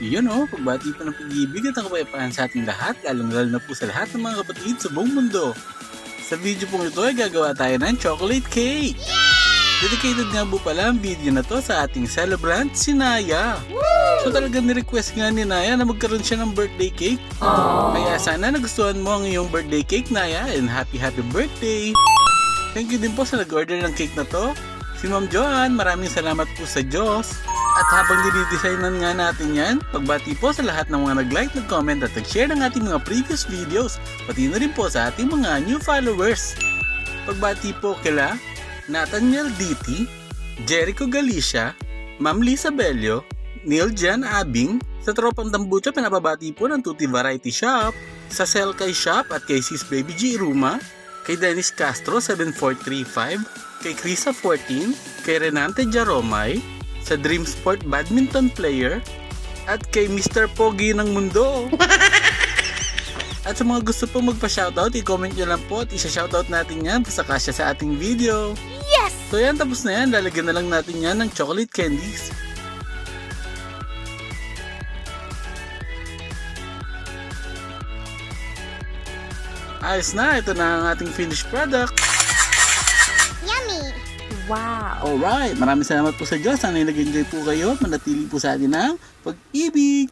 Iyon pagbati pa ng pag-ibig at ang kapayapaan sa ating lahat, lalong-lalo na po sa lahat ng mga kapatid sa buong mundo. Sa video pong ito ay gagawa tayo ng chocolate cake! Dedicated nga po pala ang video na to sa ating celebrant, si Naya. So talagang ni-request nga ni Naya na magkaroon siya ng birthday cake. Kaya sana nagustuhan mo ang iyong birthday cake, Naya, and happy birthday! Thank you din po sa nag-order ng cake na to. Si Ma'am Joanne, maraming salamat po sa Diyos. At habang dinidesignan nga natin yan, pagbati po sa lahat ng mga nag-like, nag-comment at nag-share ng ating mga previous videos, pati na rin po sa ating mga new followers. Pagbati po kila Nathaniel DT, Jericho Galicia, Ma'am Lisa Bello, Neil Jan Abing, sa Tropang Tambucha pinapabati po ng Tutti Variety Shop, sa Selkay Shop at kay Sis Baby G Iruma, kay Dennis Castro 7435, kay Krisa 14, kay Renante Jaromay, sa Dream Sport Badminton Player, at kay Mr. Pogi ng Mundo. At sa mga gusto pong magpa-shoutout, i-comment nyo lang po at isa-shoutout natin yan sa kasya sa ating video. Yes! So yan, tapos na yan. Lalagyan na lang natin yan ng chocolate candies. Ayos na, ito na ang ating finished product. Yummy! Wow! Alright, maraming salamat po sa Diyos. Sana nag-enjoy po kayo. Manatili po sa atin ang pag-ibig.